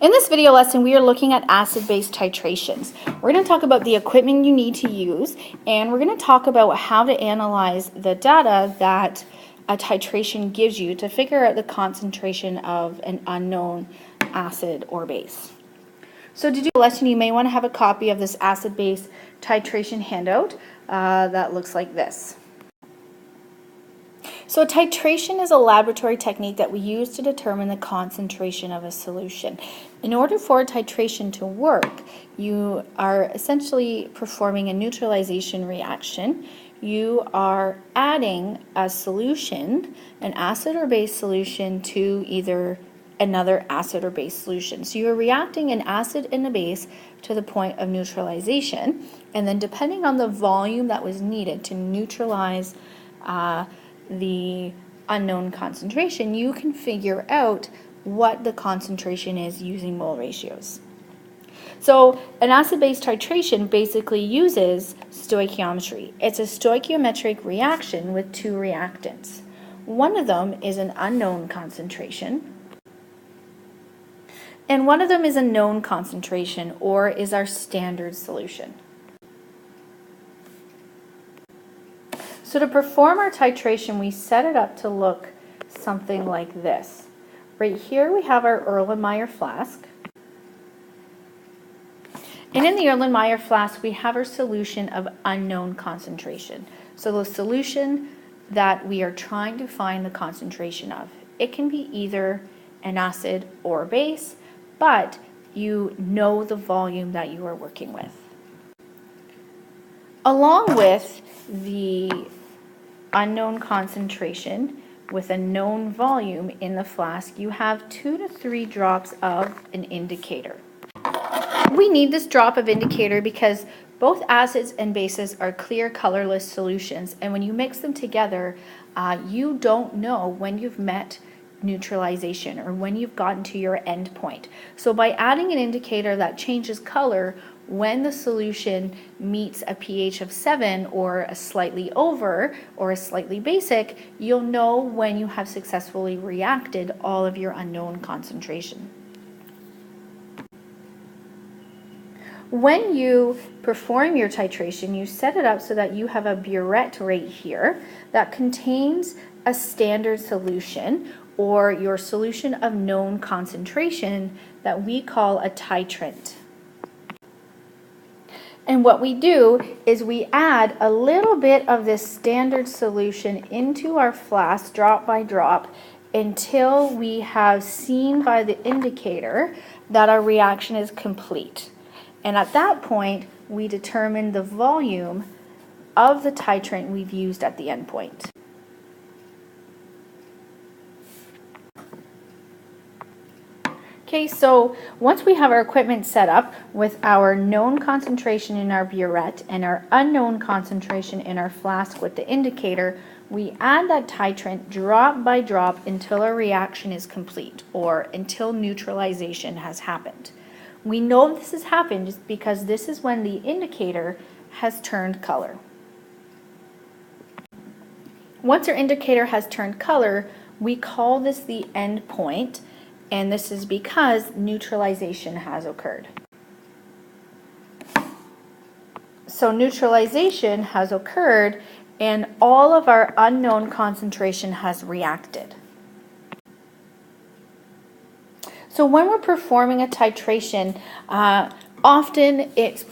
In this video lesson, we are looking at acid-base titrations. We're going to talk about the equipment you need to use, and we're going to talk about how to analyze the data that a titration gives you to figure out the concentration of an unknown acid or base. So to do the lesson, you may want to have a copy of this acid-base titration handout that looks like this. So titration is a laboratory technique that we use to determine the concentration of a solution. In order for a titration to work, you are essentially performing a neutralization reaction. You are adding a solution, an acid or base solution, to either another acid or base solution. So you're reacting an acid and a base to the point of neutralization, and then depending on the volume that was needed to neutralize the unknown concentration, you can figure out what the concentration is using mole ratios. So an acid-base titration basically uses stoichiometry. It's a stoichiometric reaction with two reactants. One of them is an unknown concentration, and one of them is a known concentration, or is our standard solution. So to perform our titration, we set it up to look something like this. Right here we have our Erlenmeyer flask. And in the Erlenmeyer flask, we have our solution of unknown concentration. So the solution that we are trying to find the concentration of. It can be either an acid or a base, but you know the volume that you are working with. Along with the unknown concentration with a known volume in the flask, you have 2 to 3 drops of an indicator. We need this drop of indicator because both acids and bases are clear colorless solutions, and when you mix them together, you don't know when you've met neutralization or when you've gotten to your end point. So by adding an indicator that changes color when the solution meets a pH of 7 or a slightly over or a slightly basic, you'll know when you have successfully reacted all of your unknown concentration. When you perform your titration, you set it up so that you have a burette right here that contains a standard solution, or your solution of known concentration, that we call a titrant. And what we do is we add a little bit of this standard solution into our flask drop by drop until we have seen by the indicator that our reaction is complete. And at that point, we determine the volume of the titrant we've used at the end point. Okay, so once we have our equipment set up with our known concentration in our burette and our unknown concentration in our flask with the indicator, we add that titrant drop by drop until our reaction is complete, or until neutralization has happened. We know this has happened just because this is when the indicator has turned color. Once our indicator has turned color, we call this the end point, and this is because neutralization has occurred. So neutralization has occurred and all of our unknown concentration has reacted. So when we're performing a titration, often it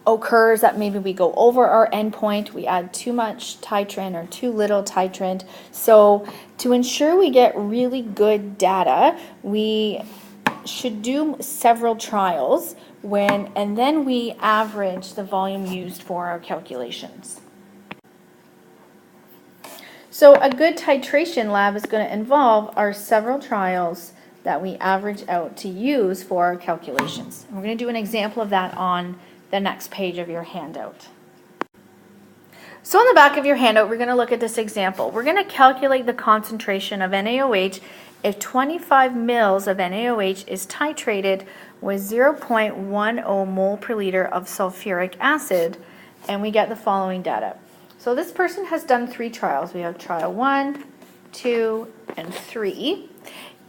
occurs that maybe we go over our endpoint, we add too much titrant or too little titrant. So to ensure we get really good data, we should do several trials and then we average the volume used for our calculations. So a good titration lab is going to involve our several trials that we average out to use for our calculations. And we're going to do an example of that on the next page of your handout. So on the back of your handout, we're going to look at this example. We're going to calculate the concentration of NaOH if 25 mils of NaOH is titrated with 0.10 mole per liter of sulfuric acid, and we get the following data. So this person has done 3 trials. We have trial 1, 2, and 3.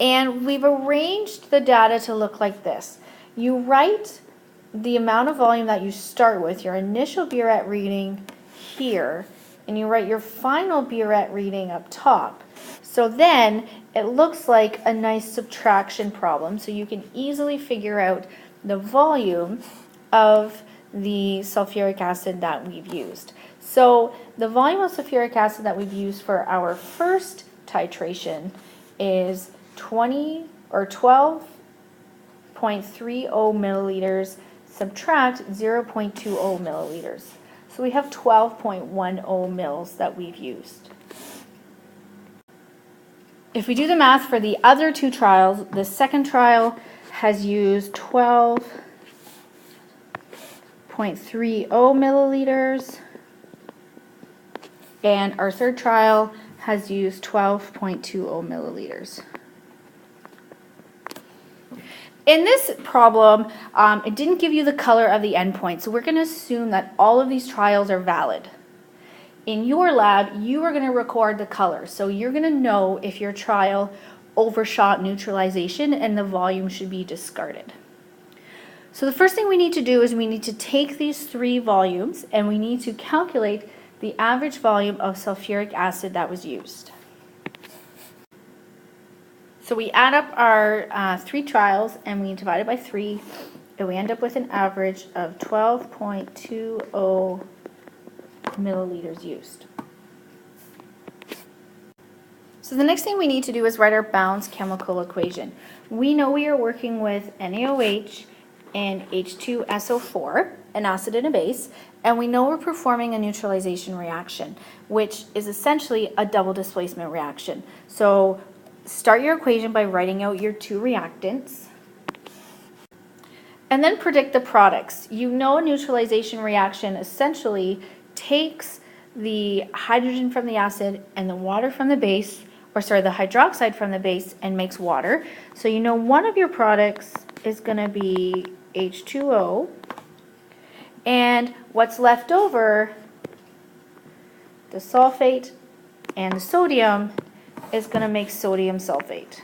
And we've arranged the data to look like this. You write the amount of volume that you start with, your initial burette reading here, and you write your final burette reading up top. So then it looks like a nice subtraction problem, so you can easily figure out the volume of the sulfuric acid that we've used. So the volume of sulfuric acid that we've used for our first titration is 12.30 milliliters, subtract 0.20 milliliters. So we have 12.10 mils that we've used. If we do the math for the other two trials, the second trial has used 12.30 milliliters, and our third trial has used 12.20 milliliters. In this problem, it didn't give you the color of the endpoint, so we're going to assume that all of these trials are valid. In your lab, you are going to record the color, so you're going to know if your trial overshot neutralization and the volume should be discarded. So the first thing we need to do is we need to take these three volumes and we need to calculate the average volume of sulfuric acid that was used. So we add up our three trials and we divide it by 3, and we end up with an average of 12.20 milliliters used. So the next thing we need to do is write our balanced chemical equation. We know we are working with NaOH and H2SO4, an acid and a base, and we know we're performing a neutralization reaction, which is essentially a double displacement reaction. So start your equation by writing out your two reactants, and then predict the products. You know a neutralization reaction essentially takes the hydrogen from the acid and the water from the base, or sorry, the hydroxide from the base, and makes water. So you know one of your products is going to be H2O, and what's left over, the sulfate and the sodium, is going to make sodium sulfate.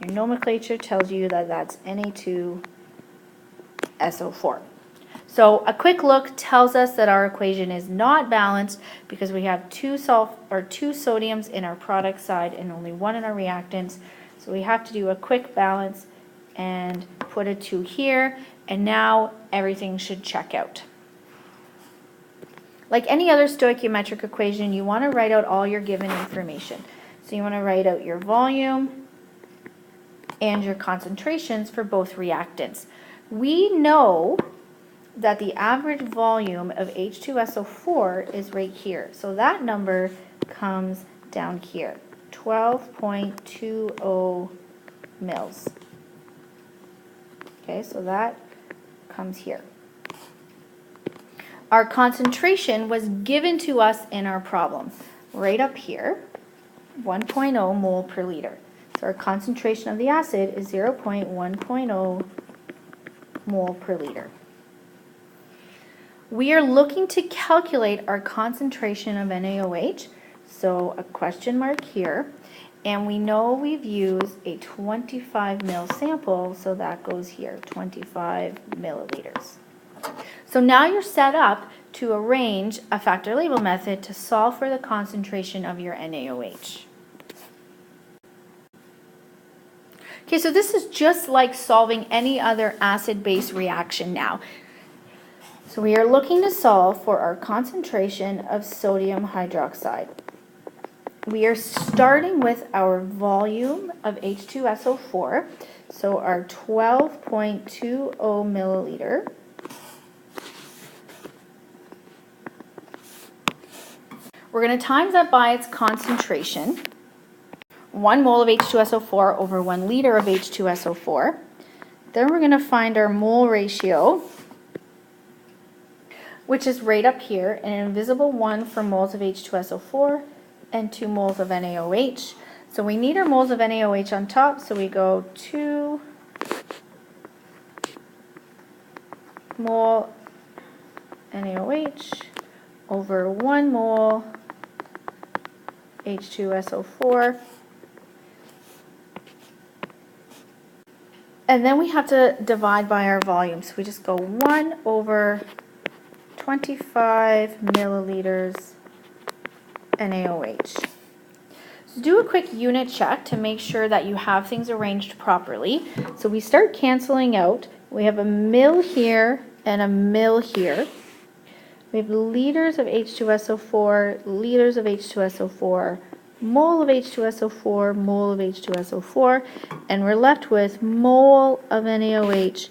Your nomenclature tells you that that's Na2SO4. So a quick look tells us that our equation is not balanced because we have two sodiums in our product side and only one in our reactants. So we have to do a quick balance and put a 2 here, and now everything should check out. Like any other stoichiometric equation, you want to write out all your given information. So you want to write out your volume and your concentrations for both reactants. We know that the average volume of H2SO4 is right here. So that number comes down here, 12.20 mils. Okay, so that comes here. Our concentration was given to us in our problem, right up here, 1.0 mole per liter. So our concentration of the acid is 0.1.0 mole per liter. We are looking to calculate our concentration of NaOH, so a question mark here, and we know we've used a 25 ml sample, so that goes here, 25 milliliters. So now you're set up to arrange a factor label method to solve for the concentration of your NaOH. Okay, so this is just like solving any other acid-base reaction now. So we are looking to solve for our concentration of sodium hydroxide. We are starting with our volume of H2SO4, so our 12.20 milliliter. We're going to times that by its concentration, 1 mole of H2SO4 over 1 liter of H2SO4. Then we're going to find our mole ratio, which is right up here, an invisible 1 for moles of H2SO4 and 2 moles of NaOH. So we need our moles of NaOH on top, so we go 2 mole NaOH over 1 mole H2SO4. And then we have to divide by our volume. So we just go 1 over 25 milliliters NaOH. So do a quick unit check to make sure that you have things arranged properly. So we start canceling out. We have a mil here and a mil here. We have liters of H2SO4, liters of H2SO4, mole of H2SO4, mole of H2SO4, and we're left with mole of NaOH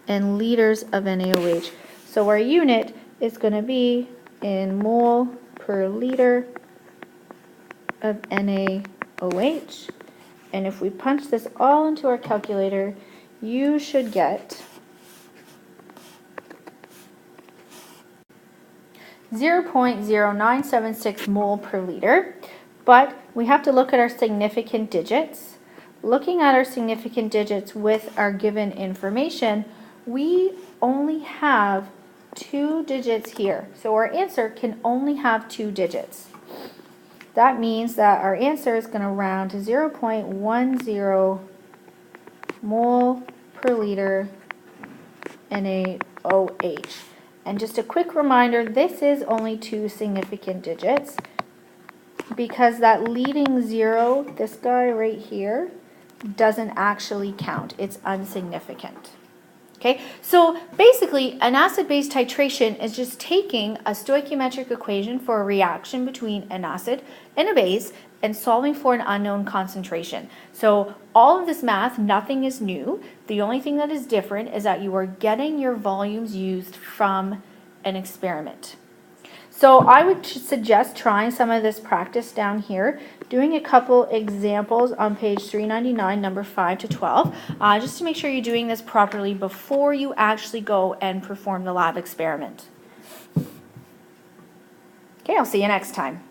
and liters of NaOH. So our unit is going to be in mole per liter of NaOH. And if we punch this all into our calculator, you should get 0.0976 mole per liter. But we have to look at our significant digits. Looking at our significant digits with our given information, we only have 2 digits here. So our answer can only have 2 digits. That means that our answer is going to round to 0.10 mole per liter NaOH. And just a quick reminder, this is only 2 significant digits because that leading 0, this guy right here, doesn't actually count. It's insignificant. Okay, so basically an acid-base titration is just taking a stoichiometric equation for a reaction between an acid and a base and solving for an unknown concentration. So all of this math, nothing is new. The only thing that is different is that you are getting your volumes used from an experiment. So I would suggest trying some of this practice down here, doing a couple examples on page 399, number 5 to 12, just to make sure you're doing this properly before you actually go and perform the lab experiment. Okay, I'll see you next time.